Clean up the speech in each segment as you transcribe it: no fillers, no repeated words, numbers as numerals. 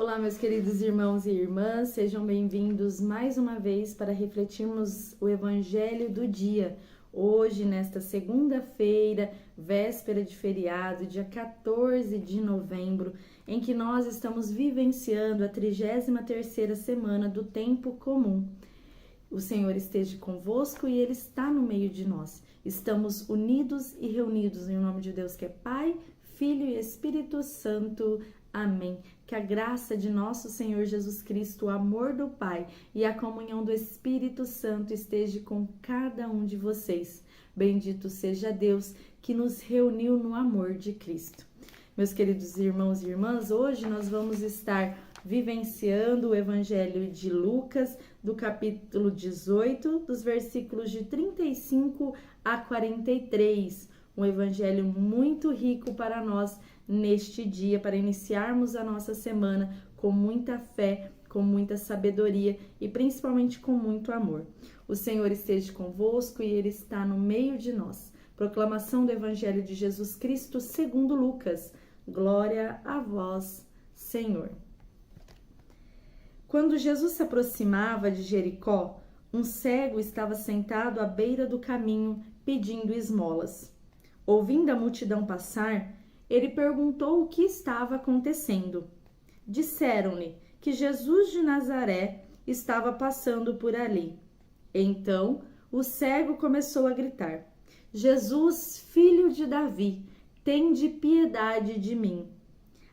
Olá, meus queridos irmãos e irmãs, sejam bem-vindos mais uma vez para refletirmos o Evangelho do dia. Hoje, nesta segunda-feira, véspera de feriado, dia 14 de novembro, em que nós estamos vivenciando a 33ª semana do tempo comum. O Senhor esteja convosco e Ele está no meio de nós. Estamos unidos e reunidos em nome de Deus que é Pai, Filho e Espírito Santo. Amém. Que a graça de nosso Senhor Jesus Cristo, o amor do Pai e a comunhão do Espírito Santo esteja com cada um de vocês. Bendito seja Deus que nos reuniu no amor de Cristo. Meus queridos irmãos e irmãs, hoje nós vamos estar vivenciando o Evangelho de Lucas, do capítulo 18, dos versículos de 35 a 43. Um evangelho muito rico para nós neste dia, para iniciarmos a nossa semana com muita fé, com muita sabedoria e principalmente com muito amor. O Senhor esteja convosco e Ele está no meio de nós. Proclamação do Evangelho de Jesus Cristo segundo Lucas. Glória a vós, Senhor. Quando Jesus se aproximava de Jericó, um cego estava sentado à beira do caminho pedindo esmolas. Ouvindo a multidão passar, ele perguntou o que estava acontecendo. Disseram-lhe que Jesus de Nazaré estava passando por ali. Então, o cego começou a gritar: Jesus, filho de Davi, tende piedade de mim.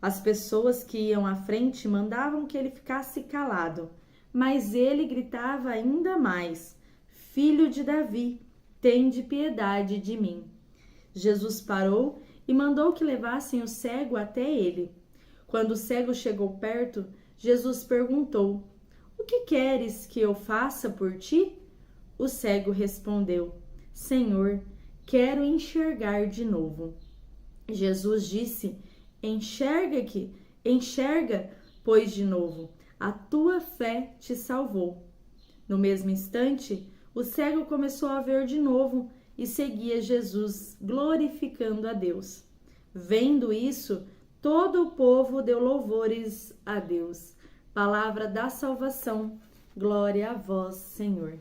As pessoas que iam à frente mandavam que ele ficasse calado, mas ele gritava ainda mais: Filho de Davi, tende piedade de mim. Jesus parou e mandou que levassem o cego até ele. Quando o cego chegou perto, Jesus perguntou: O que queres que eu faça por ti? O cego respondeu: Senhor, quero enxergar de novo. Jesus disse: Enxerga, pois de novo, a tua fé te salvou. No mesmo instante, o cego começou a ver de novo e seguia Jesus, glorificando a Deus. Vendo isso, todo o povo deu louvores a Deus. Palavra da salvação, glória a vós, Senhor.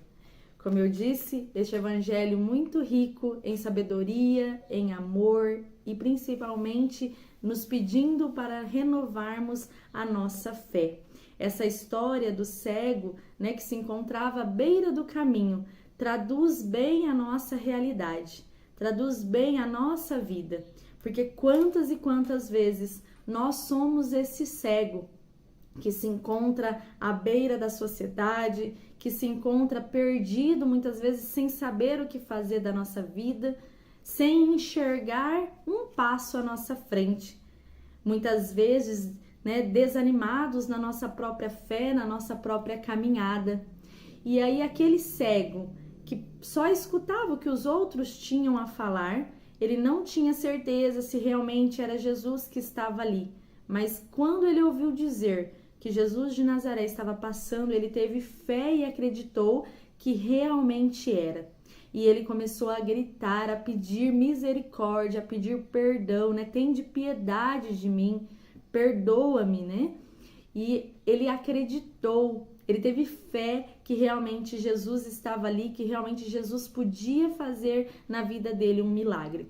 Como eu disse, este evangelho muito rico em sabedoria, em amor e principalmente nos pedindo para renovarmos a nossa fé. Essa história do cego, que se encontrava à beira do caminho, traduz bem a nossa realidade, traduz bem a nossa vida, porque quantas e quantas vezes nós somos esse cego que se encontra à beira da sociedade, que se encontra perdido muitas vezes sem saber o que fazer da nossa vida, sem enxergar um passo à nossa frente. Muitas vezes, desanimados na nossa própria fé, na nossa própria caminhada. E aí aquele cego que só escutava o que os outros tinham a falar, ele não tinha certeza se realmente era Jesus que estava ali. Mas quando ele ouviu dizer que Jesus de Nazaré estava passando, ele teve fé e acreditou que realmente era. E ele começou a gritar, a pedir misericórdia, a pedir perdão, Tende piedade de mim, perdoa-me, E ele acreditou, ele teve fé que realmente Jesus estava ali, que realmente Jesus podia fazer na vida dele um milagre.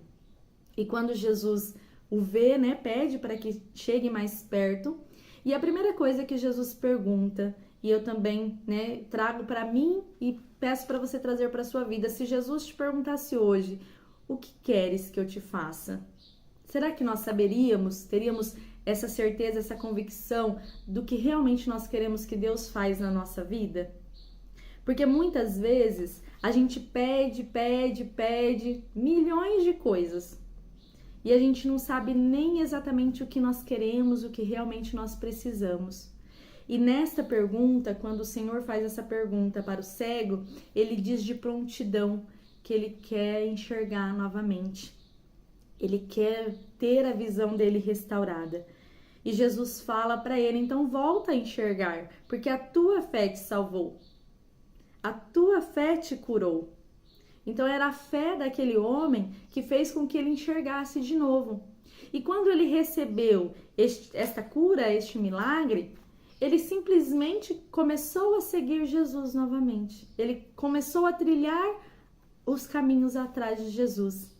E quando Jesus o vê, pede para que chegue mais perto. E a primeira coisa que Jesus pergunta, e eu também, trago para mim e peço para você trazer para a sua vida, se Jesus te perguntasse hoje, o que queres que eu te faça? Será que nós teríamos essa certeza, essa convicção do que realmente nós queremos que Deus faz na nossa vida? Porque muitas vezes a gente pede milhões de coisas e a gente não sabe nem exatamente o que nós queremos, o que realmente nós precisamos. E nesta pergunta, quando o Senhor faz essa pergunta para o cego, ele diz de prontidão que ele quer enxergar novamente. Ele quer ter a visão dele restaurada. E Jesus fala para ele, então volta a enxergar, porque a tua fé te salvou. A tua fé te curou. Então era a fé daquele homem que fez com que ele enxergasse de novo. E quando ele recebeu esta cura, este milagre, ele simplesmente começou a seguir Jesus novamente. Ele começou a trilhar os caminhos atrás de Jesus,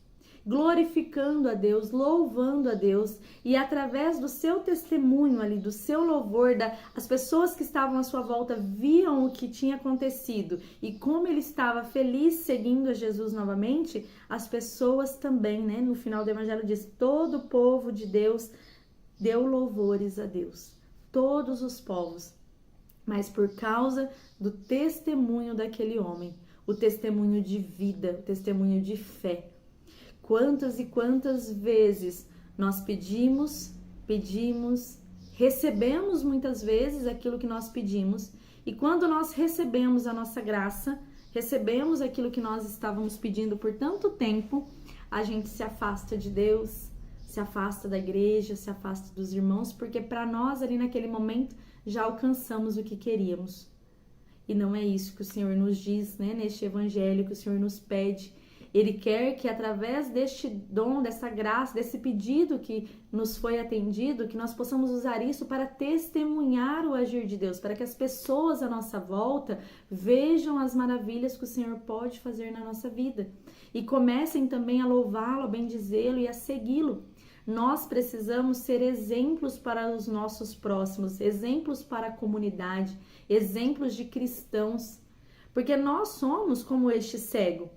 glorificando a Deus, louvando a Deus, e através do seu testemunho ali, do seu louvor, as pessoas que estavam à sua volta viam o que tinha acontecido e como ele estava feliz seguindo a Jesus novamente, as pessoas também, né? No final do evangelho diz, todo o povo de Deus deu louvores a Deus, todos os povos, mas por causa do testemunho daquele homem, o testemunho de vida, o testemunho de fé. Quantas e quantas vezes nós pedimos, recebemos muitas vezes aquilo que nós pedimos, e quando nós recebemos a nossa graça, recebemos aquilo que nós estávamos pedindo por tanto tempo, a gente se afasta de Deus, se afasta da igreja, se afasta dos irmãos, porque para nós ali naquele momento já alcançamos o que queríamos. E não é isso que o Senhor nos diz, né? Neste evangelho que o Senhor nos pede. Ele quer que através deste dom, dessa graça, desse pedido que nos foi atendido, que nós possamos usar isso para testemunhar o agir de Deus, para que as pessoas à nossa volta vejam as maravilhas que o Senhor pode fazer na nossa vida e comecem também a louvá-lo, a bendizê-lo e a segui-lo. Nós precisamos ser exemplos para os nossos próximos, exemplos para a comunidade, exemplos de cristãos, porque nós somos como este cego.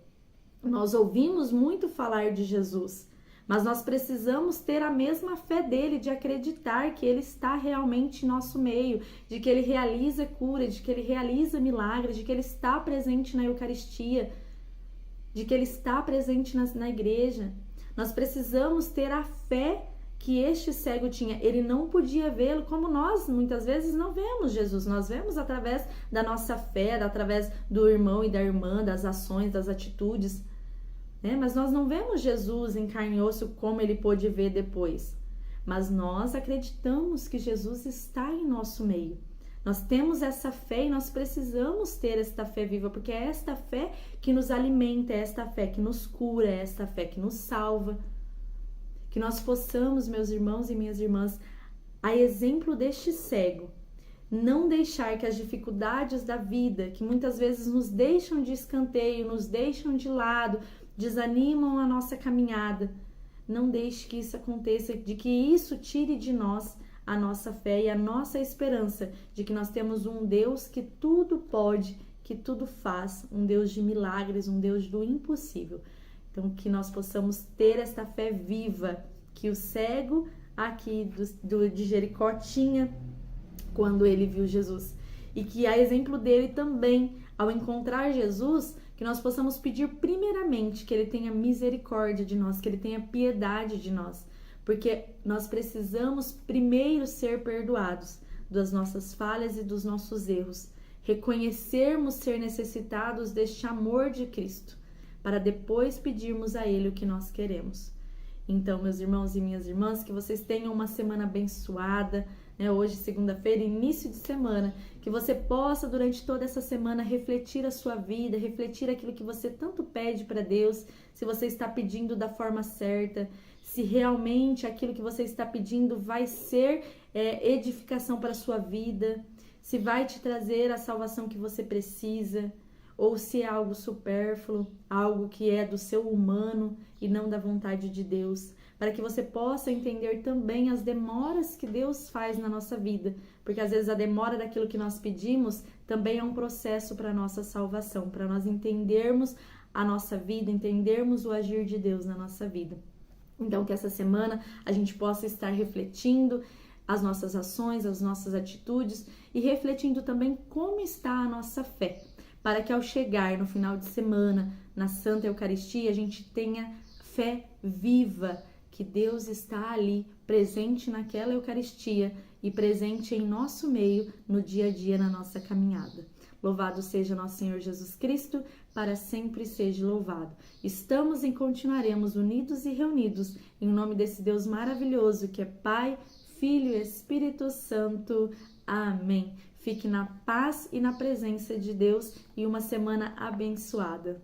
Nós ouvimos muito falar de Jesus, mas nós precisamos ter a mesma fé dele, de acreditar que ele está realmente em nosso meio, de que ele realiza cura, de que ele realiza milagres, de que ele está presente na Eucaristia, de que ele está presente na igreja. Nós precisamos ter a fé que este cego tinha. Ele não podia vê-lo como nós muitas vezes não vemos Jesus. Nós vemos através da nossa fé, através do irmão e da irmã, das ações, das atitudes, né? Mas nós não vemos Jesus em carne e osso como ele pôde ver depois. Mas nós acreditamos que Jesus está em nosso meio. Nós temos essa fé e nós precisamos ter esta fé viva, porque é esta fé que nos alimenta, é esta fé que nos cura, é esta fé que nos salva. Que nós possamos, meus irmãos e minhas irmãs, a exemplo deste cego, não deixar que as dificuldades da vida, que muitas vezes nos deixam de escanteio, nos deixam de lado, desanimam a nossa caminhada, não deixe que isso aconteça, de que isso tire de nós a nossa fé e a nossa esperança de que nós temos um Deus que tudo pode, que tudo faz, um Deus de milagres, um Deus do impossível. Então, que nós possamos ter esta fé viva que o cego aqui de Jericó tinha quando ele viu Jesus. E que, a exemplo dele também, ao encontrar Jesus, que nós possamos pedir primeiramente que ele tenha misericórdia de nós, que ele tenha piedade de nós. Porque nós precisamos primeiro ser perdoados das nossas falhas e dos nossos erros. Reconhecermos ser necessitados deste amor de Cristo, para depois pedirmos a Ele o que nós queremos. Então, meus irmãos e minhas irmãs, que vocês tenham uma semana abençoada, né? Hoje, segunda-feira, início de semana, que você possa, durante toda essa semana, refletir a sua vida, refletir aquilo que você tanto pede para Deus, se você está pedindo da forma certa, se realmente aquilo que você está pedindo vai ser edificação para a sua vida, se vai te trazer a salvação que você precisa, ou se é algo supérfluo, algo que é do seu humano e não da vontade de Deus, para que você possa entender também as demoras que Deus faz na nossa vida, porque às vezes a demora daquilo que nós pedimos também é um processo para a nossa salvação, para nós entendermos a nossa vida, entendermos o agir de Deus na nossa vida. Então, que essa semana a gente possa estar refletindo as nossas ações, as nossas atitudes e refletindo também como está a nossa fé, para que ao chegar no final de semana, na Santa Eucaristia, a gente tenha fé viva, que Deus está ali, presente naquela Eucaristia e presente em nosso meio, no dia a dia, na nossa caminhada. Louvado seja nosso Senhor Jesus Cristo, para sempre seja louvado. Estamos e continuaremos unidos e reunidos em nome desse Deus maravilhoso que é Pai, Filho e Espírito Santo. Amém. Fique na paz e na presença de Deus e uma semana abençoada.